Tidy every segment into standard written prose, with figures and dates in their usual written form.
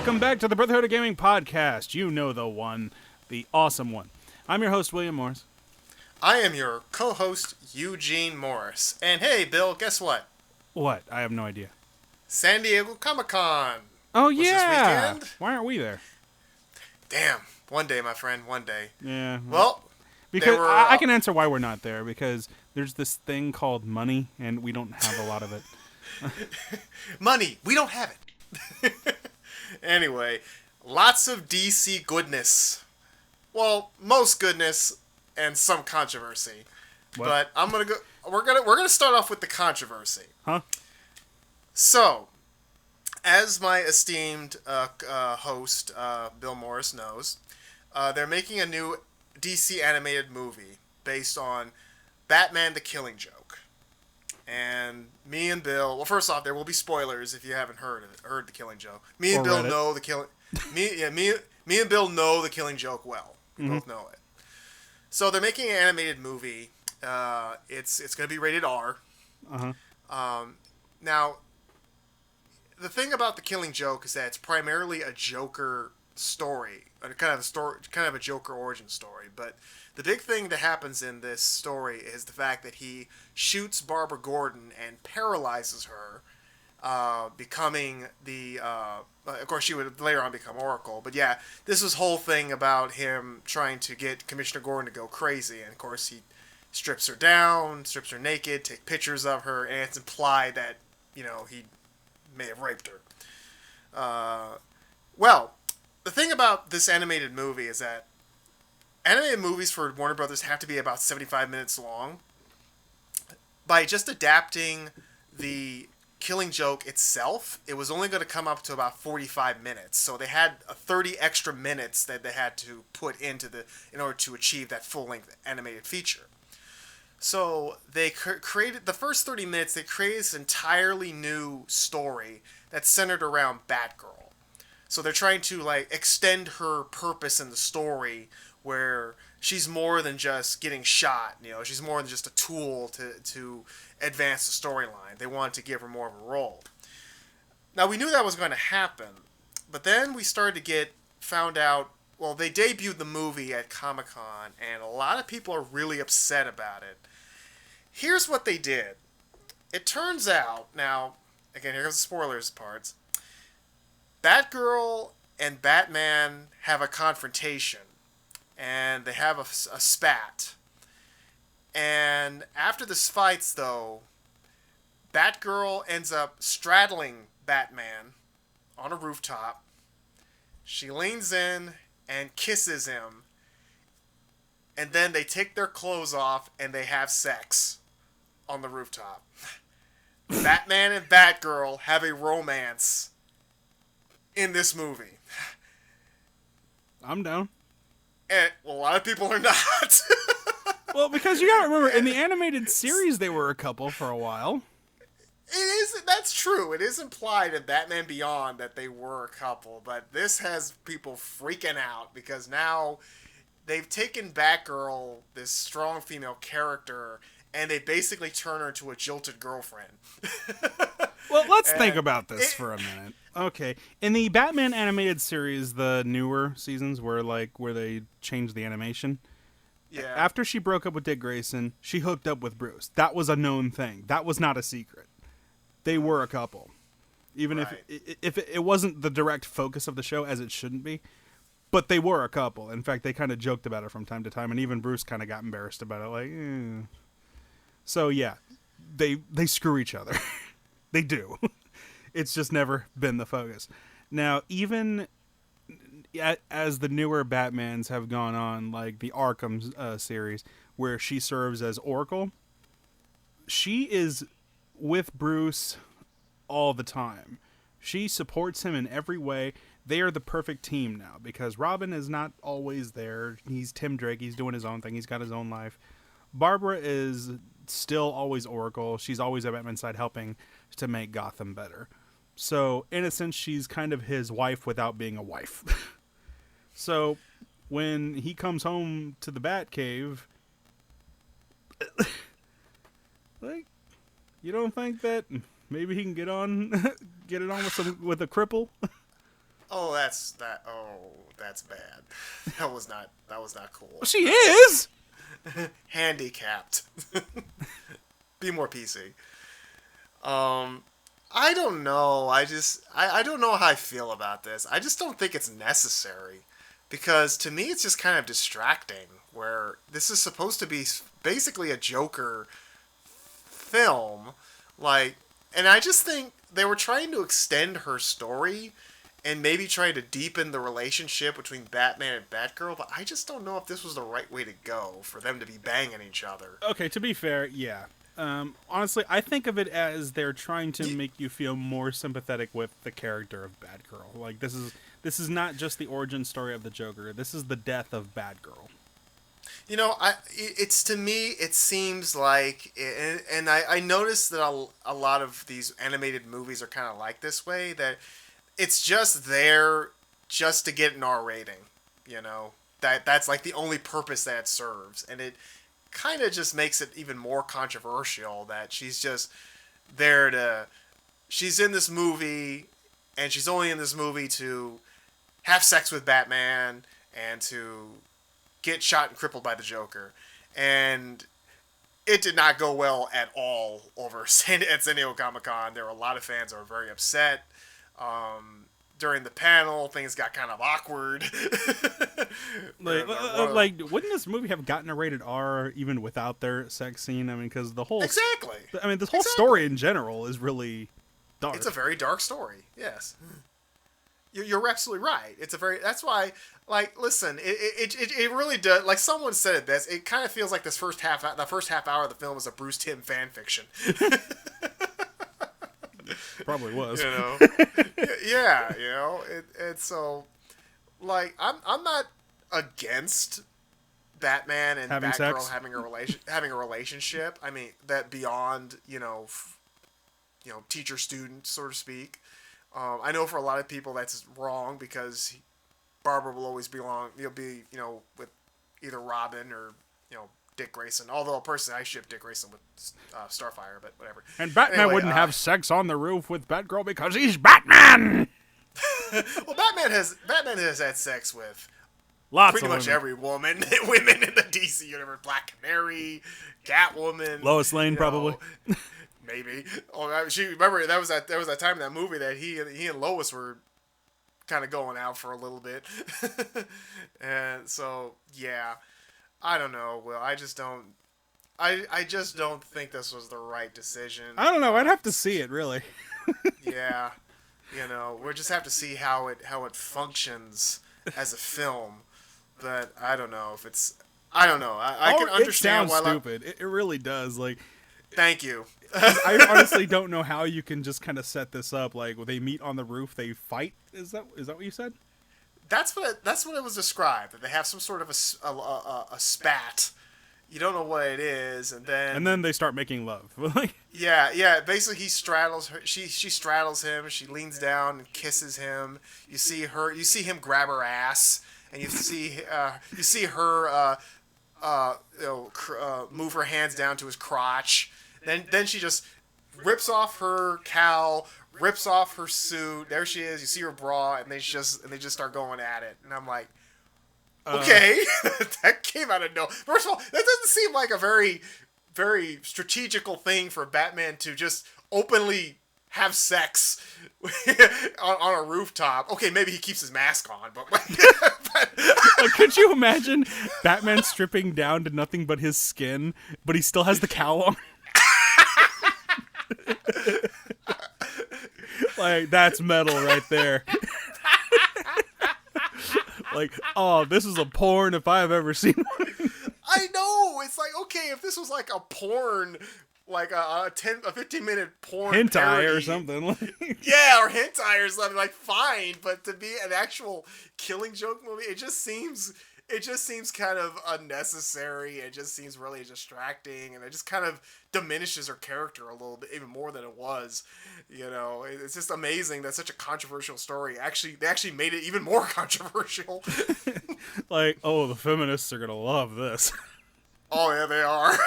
Welcome back to the Brotherhood of Gaming podcast. You know the one, the awesome one. I'm your host, William Morris. I am your co-host, Eugene Morris. And hey, Bill, guess what? What? I have no idea. San Diego Comic-Con. Oh, was yeah. this weekend. Why aren't we there? Damn. One day, my friend. One day. Yeah. Well, because were, I can answer why we're not there, because there's this thing called money, and we don't have a lot of it. Money. We don't have it. Anyway, lots of DC goodness. Well, most goodness and some controversy. What? But we're gonna start off with the controversy. Huh? So, as my esteemed host, Bill Morris, knows, they're making a new DC animated movie based on Batman the Killing Joke. And me and Bill, well, first off, there will be spoilers if you haven't heard the Killing Joke. Me and Bill know the Killing. Me and Bill know the Killing Joke well. We both know it. So they're making an animated movie. It's going to be rated R. Now, the thing about the Killing Joke is that it's primarily a Joker story, kind of a Joker origin story. But the big thing that happens in this story is the fact that he shoots Barbara Gordon and paralyzes her, becoming the. Of course, she would later on become Oracle. But yeah, this was whole thing about him trying to get Commissioner Gordon to go crazy, and of course he strips her down, strips her naked, take pictures of her, and it's implied that he may have raped her. Well, the thing about this animated movie is that animated movies for Warner Brothers have to be about 75 minutes long. By just adapting the Killing Joke itself, it was only going to come up to about 45 minutes. So they had 30 extra minutes that they had to put in order to achieve that full-length animated feature. So they created the first 30 minutes. They created this entirely new story that's centered around Batgirl. So they're trying to extend her purpose in the story, where she's more than just getting shot. She's more than just a tool to advance the storyline. They wanted to give her more of a role. Now, we knew that was going to happen, but then we started to found out. Well, they debuted the movie at Comic-Con, and a lot of people are really upset about it. Here's what they did. It turns out, now, again, here's the spoilers parts. Batgirl and Batman have a confrontation, and they have a spat. And after this fights, though, Batgirl ends up straddling Batman on a rooftop. She leans in and kisses him, and then they take their clothes off and they have sex on the rooftop. Batman and Batgirl have a romance in this movie. I'm down. And a lot of people are not. Well, because you gotta remember, in the animated series, they were a couple for a while. That's true. It is implied in Batman Beyond that they were a couple, but this has people freaking out because now they've taken Batgirl, this strong female character, and they basically turn her into a jilted girlfriend. Well, let's think about this for a minute. Okay, in the Batman animated series, the newer seasons where they changed the animation. Yeah. After she broke up with Dick Grayson, she hooked up with Bruce. That was a known thing. That was not a secret. They were a couple, even if it wasn't the direct focus of the show, as it shouldn't be. But they were a couple. In fact, they kind of joked about it from time to time, and even Bruce kind of got embarrassed about it. So yeah, they screw each other. They do. It's just never been the focus. Now, even as the newer Batmans have gone on, like the Arkham series, where she serves as Oracle, she is with Bruce all the time. She supports him in every way. They are the perfect team now, because Robin is not always there. He's Tim Drake. He's doing his own thing. He's got his own life. Barbara is still always Oracle. She's always at Batman's side helping to make Gotham better. So, in a sense, she's kind of his wife without being a wife. So, when he comes home to the Batcave, you don't think that maybe he can get it on with a cripple? Oh, that's bad. That was not cool. She is Handicapped. Be more PC. I don't know. I don't know how I feel about this. I just don't think it's necessary. Because to me, it's just kind of distracting. Where this is supposed to be basically a Joker film. Like, and I just think they were trying to extend her story and maybe trying to deepen the relationship between Batman and Batgirl, but I just don't know if this was the right way to go for them to be banging each other. Okay, to be fair, yeah. Honestly, I think of it as they're trying to make you feel more sympathetic with the character of Batgirl. Like, this is not just the origin story of the Joker. This is the death of Batgirl. You know, it's to me, it seems like, and I noticed that a lot of these animated movies are kind of like this way, that it's just there just to get an R rating, you know? That's like the only purpose that it serves, and it kind of just makes it even more controversial that she's just there to... She's in this movie, and she's only in this movie to have sex with Batman and to get shot and crippled by the Joker. And it did not go well at all over at San Diego Comic-Con. There were a lot of fans that were very upset. During the panel, things got kind of awkward. like, wouldn't this movie have gotten a rated R even without their sex scene? I mean, because the whole... Exactly. I mean, this whole story in general is really dark. It's a very dark story, yes. You're absolutely right. It's a very... That's why, like, listen, it really does... Like, someone said it best. It kind of feels like the first half hour of the film is a Bruce Timm fan fiction. Probably was. You know? Yeah, you know? It's so... Like, I'm not against Batman and having Batgirl sex? having a relationship. I mean, that beyond, teacher-student, so to speak. I know for a lot of people that's wrong because Barbara will always be with either Robin or, Dick Grayson. Although personally I ship Dick Grayson with Starfire, but whatever. And Batman wouldn't have sex on the roof with Batgirl because he's Batman. Well, Batman has had sex with Lots pretty of much women. Every women in the DC universe. Black Canary, Catwoman, Lois Lane, probably. Maybe. Oh, remember that was that time in that movie that he and Lois were kind of going out for a little bit, and so yeah, I don't know. Will, I just don't think this was the right decision. I don't know. I'd have to see it, really. Yeah, we'll just have to see how it functions as a film. But I don't know if it's. I don't know. I can understand why. It sounds why. stupid. It really does. Like. Thank you. I honestly don't know how you can just kind of set this up. Like, when they meet on the roof, they fight. Is that what you said? That's what it was described. That they have some sort of a spat. You don't know what it is, and then they start making love. yeah. Basically, he straddles her. She straddles him. She leans down and kisses him. You see him grab her ass, and you see her move her hands down to his crotch. Then she just rips off her cowl, rips off her suit. There she is. You see her bra, and they just start going at it. And I'm like, okay, that came out of nowhere. First of all, that doesn't seem like a very, very strategical thing for Batman to just openly have sex on a rooftop. Okay, maybe he keeps his mask on, but could you imagine Batman stripping down to nothing but his skin, but he still has the cowl on? Like, that's metal right there. Like, oh, this is a porn if I've ever seen one. I know. It's like, okay, if this was like a porn, like a 15-minute porn hentai parody, or something. Yeah, or hentai or something, like, fine. But to be an actual Killing Joke movie, it just seems kind of unnecessary. It just seems really distracting, and it just kind of diminishes her character a little bit, even more than it was. It's just amazing that such a controversial story they actually made it even more controversial. Like, oh, the feminists are gonna love this. Oh yeah, they are.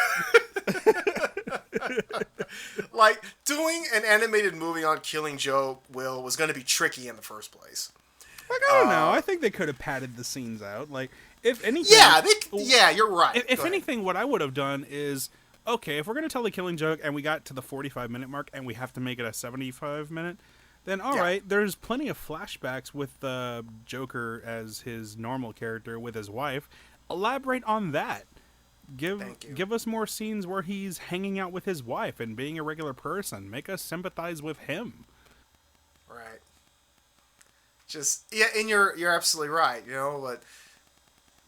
Like, doing an animated movie on Killing Joke was going to be tricky in the first place. Like, I don't know. I think they could have padded the scenes out. Like, if anything... Yeah, you're right. If anything, what I would have done is, okay, if we're going to tell the Killing Joke and we got to the 45-minute mark and we have to make it a 75-minute, then all right, there's plenty of flashbacks with the Joker as his normal character with his wife. Elaborate on that. Give us more scenes where he's hanging out with his wife and being a regular person. Make us sympathize with him. Right. And you're absolutely right. You know, but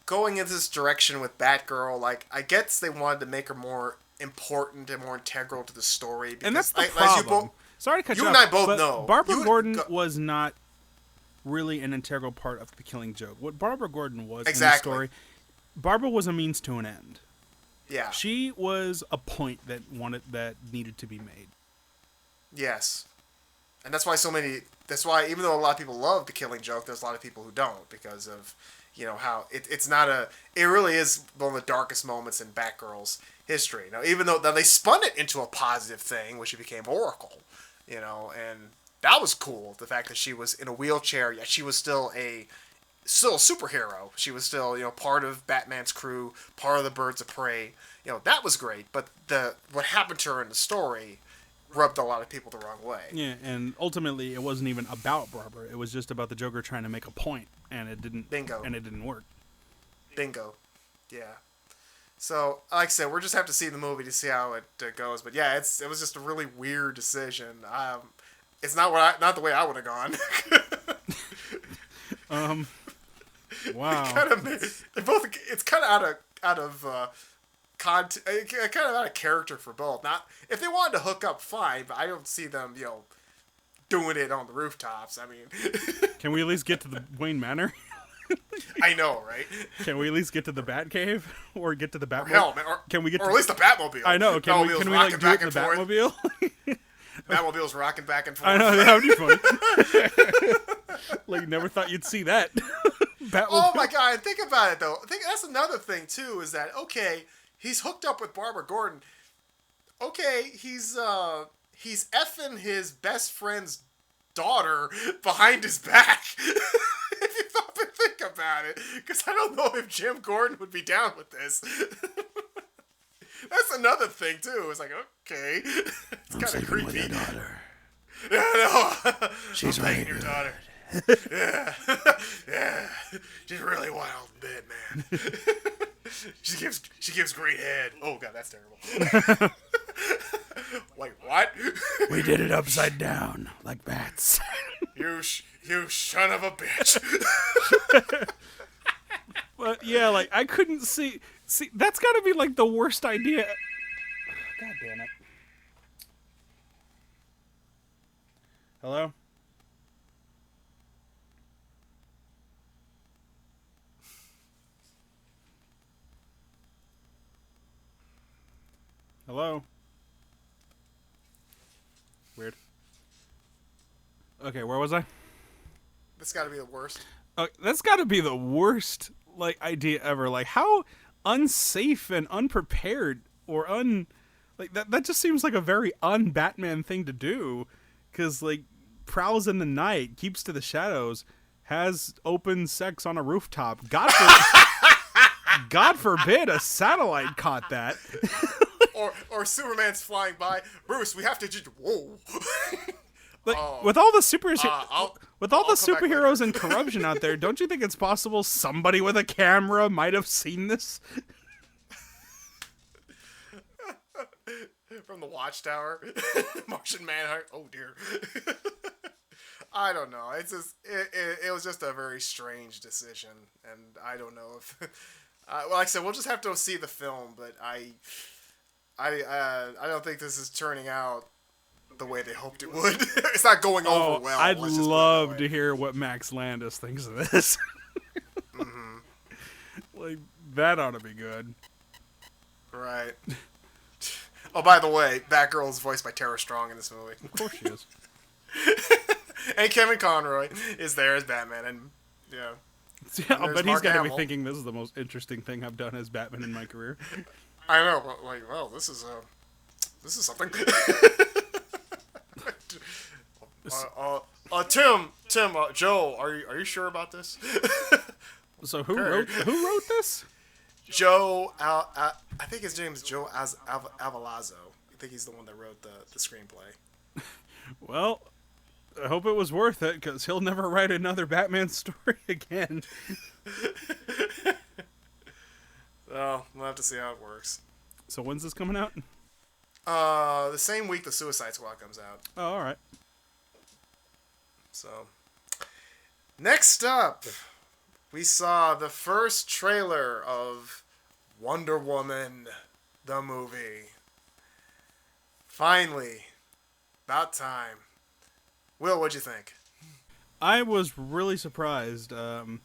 going in this direction with Batgirl, like, I guess they wanted to make her more important and more integral to the story. Because, and that's the problem. Sorry to cut you off. You and I both know. Barbara Gordon was not really an integral part of the Killing Joke. What Barbara Gordon was in the story, Barbara was a means to an end. Yeah. She was a point that needed to be made. Yes. And that's why even though a lot of people love the Killing Joke, there's a lot of people who don't because of, you know, how it really is one of the darkest moments in Batgirl's history. Now, even though they spun it into a positive thing, which she became Oracle, you know, and that was cool. The fact that she was in a wheelchair, yet she was still a superhero. She was still, you know, part of Batman's crew, part of the Birds of Prey. You know, that was great. But what happened to her in the story rubbed a lot of people the wrong way. Yeah, and ultimately it wasn't even about Barbara. It was just about the Joker trying to make a point, and it didn't. Bingo. And it didn't work. Bingo. Yeah. So, like I said, we'll just have to see the movie to see how it goes. But yeah, it was just a really weird decision. It's not the way I would have gone. Wow. It's kind of out of kind of out of character for both. Not if they wanted to hook up, fine, but I don't see them, you know, doing it on the rooftops. I mean, can we at least get to the Wayne Manor? I know, right? Can we at least get to the Batcave or get to the Batmobile? Hell, man, can we get or at least the Batmobile? I know. Can we like do it in the Batmobile? Batmobile's rocking back and forth. I know, that would be funny. Like, never thought you'd see that. Oh my god! Think about it though. I think that's another thing too. Is that okay? He's hooked up with Barbara Gordon. Okay, he's effing his best friend's daughter behind his back. If you thought to think about it, because I don't know if Jim Gordon would be down with this. That's another thing too. It's like, okay, it's kind of creepy. With your daughter. Yeah, no, she's right. Your daughter. Yeah, yeah, she's really wild and bad, man. She gives great head. Oh god, that's terrible. Wait, what? We did it upside down, like bats. You son of a bitch. Well, yeah, like I couldn't see. That's got to be like the worst idea. God damn it. Hello? Hello? Weird. Okay, where was I? That's got to be the worst. That's got to be the worst like idea ever. Like how unsafe and unprepared or like that just seems like a very un-Batman thing to do, because like prowls in the night, keeps to the shadows, has open sex on a rooftop. God forbid a satellite caught that. or Superman's flying by. Bruce, we have to just whoa. Like, with all the superheroes and corruption out there, don't you think it's possible somebody with a camera might have seen this? From the Watchtower, Martian Manhunter. Oh dear. I don't know. It's just it was just a very strange decision, and I don't know if. Well, like I said, we'll just have to see the film, but I don't think this is turning out the way they hoped it would. It's not going over well. I'd love to hear what Max Landis thinks of this. Mm-hmm. Like, that ought to be good. Right. Oh, by the way, Batgirl is voiced by Tara Strong in this movie. Of course she is. And Kevin Conroy is there as Batman, and yeah. I bet he's got to be thinking this is the most interesting thing I've done as Batman in my career. I know, but like, well, this is something. Tim, Joe, are you sure about this? So Kurt. who wrote this? I think his name is Joe Avalazzo. I think he's the one that wrote the screenplay. Well, I hope it was worth it, because he'll never write another Batman story again. Well, we'll have to see how it works. So when's this coming out? The same week the Suicide Squad comes out. Oh, all right. So, next up, we saw the first trailer of Wonder Woman, the movie. Finally, about time. Will, what'd you think? I was really surprised. It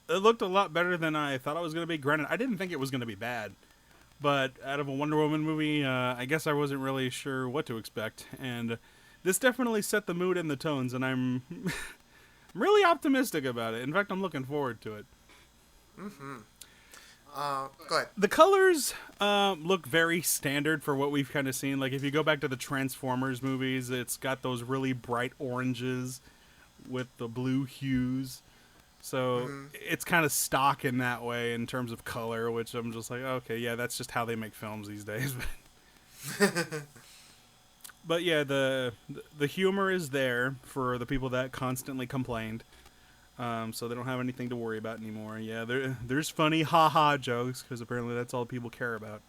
looked a lot better than I thought it was going to be. Granted, I didn't think it was going to be bad. But out of a Wonder Woman movie, I guess I wasn't really sure what to expect. And this definitely set the mood and the tones, and I'm really optimistic about it. In fact, I'm looking forward to it. Go ahead. The colors look very standard for what we've kind of seen. Like, if you go back to the Transformers movies, it's got those really bright oranges with the blue hues. So it's kind of stock in that way in terms of color, which I'm just like, okay, yeah, that's just how they make films these days. But yeah, the humor is there for the people that constantly complained. So they don't have anything to worry about anymore. Yeah, there's funny ha-ha jokes, because apparently that's all people care about.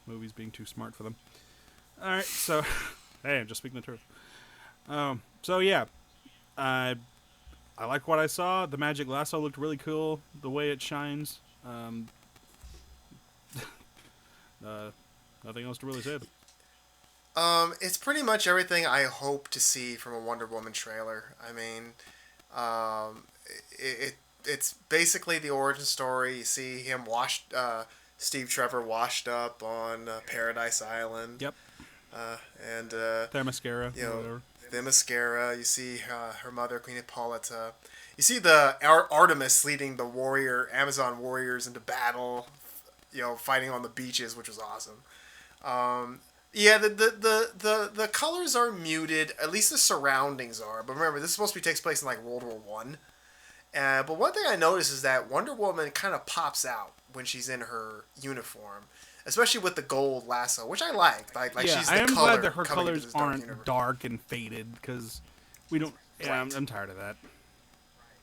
Movies being too smart for them. Alright, so... hey, I'm just speaking the truth. So yeah, I like what I saw. The magic lasso looked really cool. The way it shines. Nothing else to really say. It's pretty much everything I hope to see from a Wonder Woman trailer. I mean, it's basically the origin story. You see him Steve Trevor washed up on Paradise Island. Yep. And Themyscira. you know, Whatever. Themyscira. You see her mother, Queen Hippolyta. You see the Artemis leading the Amazon warriors into battle. Fighting on the beaches, which was awesome. Yeah, the colors are muted. At least the surroundings are. But remember, this is supposed to takes place in like World War One. But one thing I noticed is that Wonder Woman kind of pops out when she's in her uniform, especially with the gold lasso, which I like. Like yeah, she's the I am color glad that her coming into colors this dark aren't universe. dark and faded, because we don't. Yeah, Right. I'm tired of that.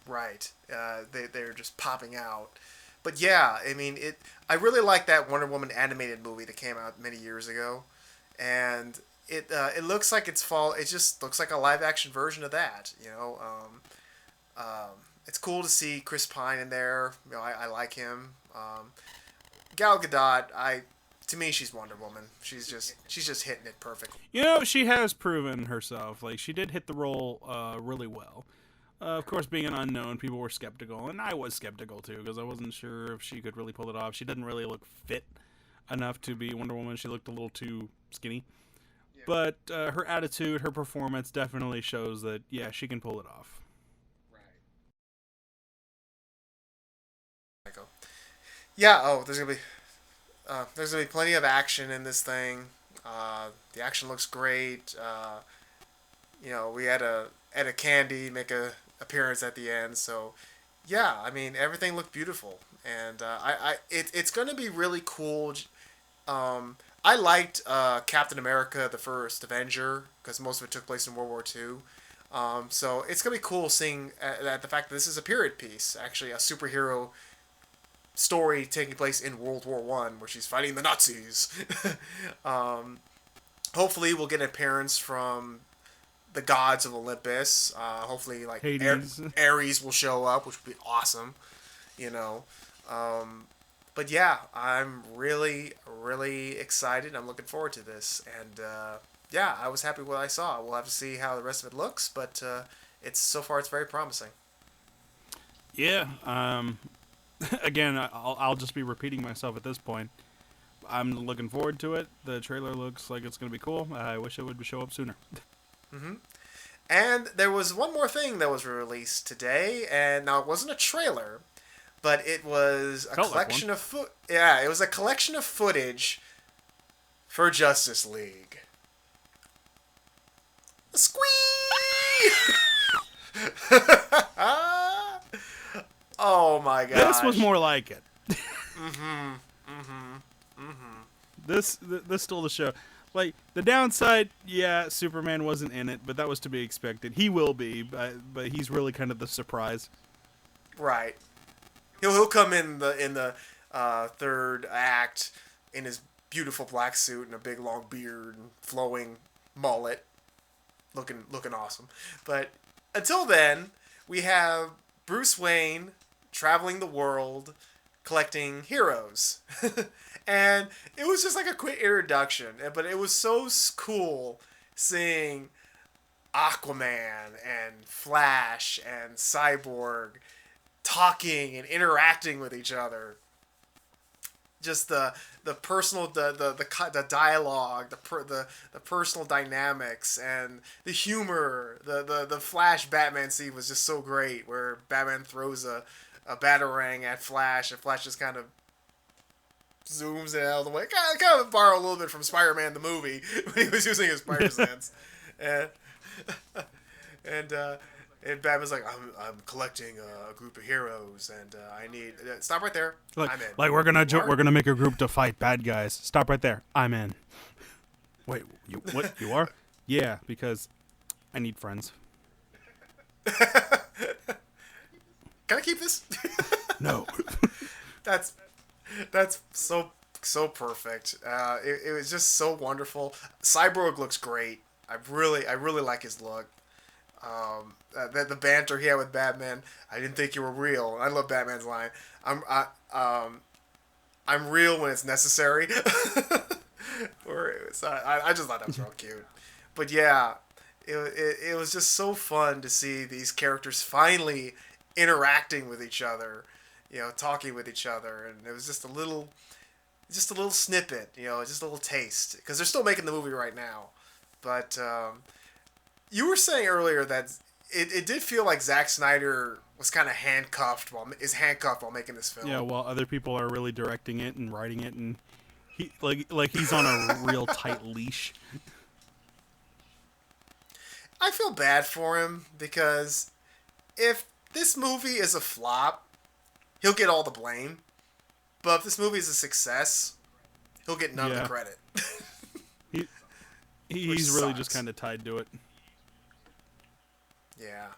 Right. They're just popping out. But yeah, I mean, I really like that Wonder Woman animated movie that came out many years ago, and it looks like it just looks like a live action version of that. It's cool to see Chris Pine in there. I like him. Gal Gadot, to me, she's Wonder Woman. She's just hitting it perfectly. She has proven herself. Like, she did hit the role really well. Of course, being an unknown, people were skeptical, and I was skeptical too, because I wasn't sure if she could really pull it off. She didn't really look fit enough to be Wonder Woman. She looked a little too skinny. Yeah. But her attitude, her performance definitely shows that, yeah, she can pull it off. Right. Yeah, there's gonna be plenty of action in this thing. The action looks great. We had Etta Candy make a appearance at the end, so yeah, I mean, everything looked beautiful, and it's gonna be really cool. I liked Captain America: The First Avenger, because most of it took place in World War II. So it's gonna be cool seeing that the fact that this is a period piece, actually a superhero story taking place in World War One, where she's fighting the Nazis. Hopefully, we'll get an appearance from the gods of Olympus. Hopefully, like Ares will show up, which would be awesome. But yeah, I'm really, really excited. I'm looking forward to this, and yeah, I was happy with what I saw. We'll have to see how the rest of it looks, but so far it's very promising. Yeah. Again, I'll just be repeating myself at this point. I'm looking forward to it. The trailer looks like it's going to be cool. I wish it would show up sooner. Mm-hmm. And there was one more thing that was released today, and now it wasn't a trailer, but it was a collection of it was a collection of footage for Justice League. Squeak! Oh my gosh. This was more like it. Mm-hmm. Mm-hmm. Mm-hmm. This stole the show. Like, the downside, yeah, Superman wasn't in it, but that was to be expected. He will be, but he's really kind of the surprise. Right. He'll come in the third act in his beautiful black suit and a big long beard and flowing mullet, looking awesome. But until then, we have Bruce Wayne traveling the world, collecting heroes. And it was just like a quick introduction, but it was so cool seeing Aquaman and Flash and Cyborg talking and interacting with each other. Just the personal the dialogue, the personal dynamics and the humor. The Flash Batman scene was just so great, where Batman throws a batarang at Flash and Flash just kind of zooms it out of the way. Kind of borrow a little bit from Spider-Man the movie when he was using his spider sense, and and Batman's like, I'm collecting a group of heroes, and I need stop right there. I'm in. Like we're gonna make a group to fight bad guys. Stop right there. I'm in. Wait, what? You are? Yeah, because I need friends. Can I keep this? No. That's so perfect. It was just so wonderful. Cyborg looks great. I really like his look. The banter he had with Batman. I didn't think you were real. I love Batman's line. I'm real when it's necessary. I just thought that was real cute. But yeah, it was just so fun to see these characters finally interacting with each other, talking with each other, and it was just a little snippet, just a little taste, because they're still making the movie right now. But you were saying earlier that it did feel like Zack Snyder was kind of handcuffed while making this film. Yeah, while other people are really directing it and writing it, and he like he's on a real tight leash. I feel bad for him, because if this movie is a flop, he'll get all the blame. But if this movie is a success, he'll get none of the credit. He's really just kind of tied to it. Yeah.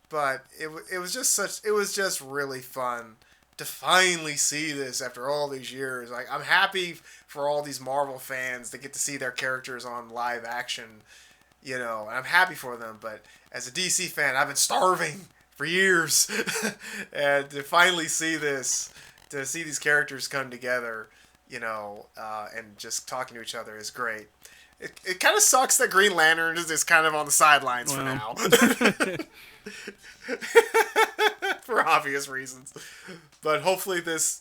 But it was just really fun to finally see this after all these years. Like, I'm happy for all these Marvel fans that get to see their characters on live action, and I'm happy for them. But as a DC fan, I've been starving for years. And to finally see this, to see these characters come together, and just talking to each other is great. It kind of sucks that Green Lantern is kind of on the sidelines for now. For obvious reasons. But hopefully this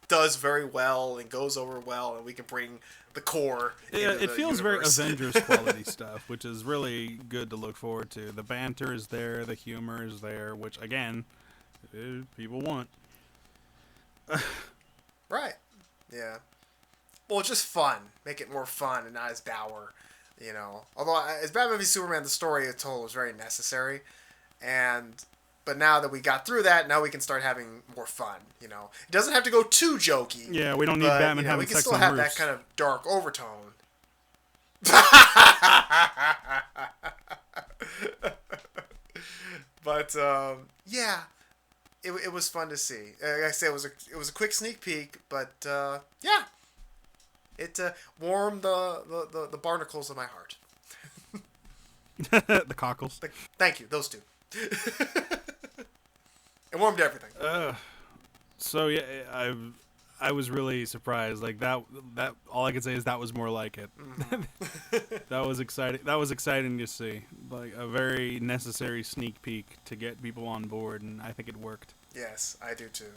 does very well and goes over well, and we can bring the core into it feels universe. very Avengers quality stuff, which is really good to look forward to. The banter is there, the humor is there, which, again, people want. Right. Yeah. Well, just fun. Make it more fun and not as dour, Although, as Batman v Superman, the story it told was very necessary. But now that we got through that, now we can start having more fun, It doesn't have to go too jokey. Yeah, we don't need Batman having sex on roofs. We can still have that kind of dark overtone. But, yeah. It was fun to see. Like I said, it was a quick sneak peek, but yeah, it warmed the barnacles of my heart. The cockles. Thank you, those two. It warmed everything. So yeah, I was really surprised. Like that all I could say is that was more like it. Mm-hmm. That was exciting. That was exciting to see. Like a very necessary sneak peek to get people on board, and I think it worked. Yes, I do too.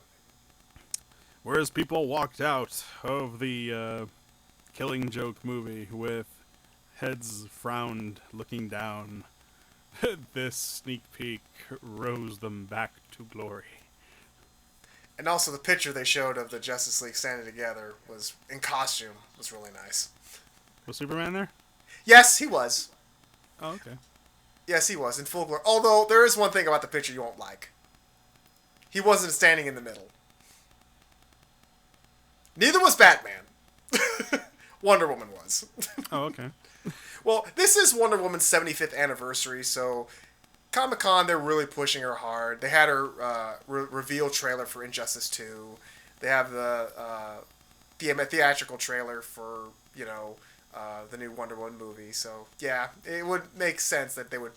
Whereas people walked out of the Killing Joke movie with heads frowned, looking down. This sneak peek rose them back to glory. And also the picture they showed of the Justice League standing together was in costume was really nice. Was Superman there? Yes, he was. Oh, okay. Yes, he was in full glory. Although there is one thing about the picture you won't like. He wasn't standing in the middle. Neither was Batman. Wonder Woman was. Oh, okay. Well, this is Wonder Woman's 75th anniversary, so Comic-Con, they're really pushing her hard. They had her reveal trailer for Injustice 2. They have the theatrical trailer for, the new Wonder Woman movie. So, yeah, it would make sense that they would,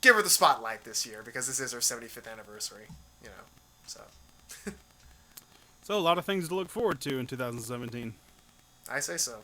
give her the spotlight this year because this is her 75th anniversary, so. So a lot of things to look forward to in 2017. I say so.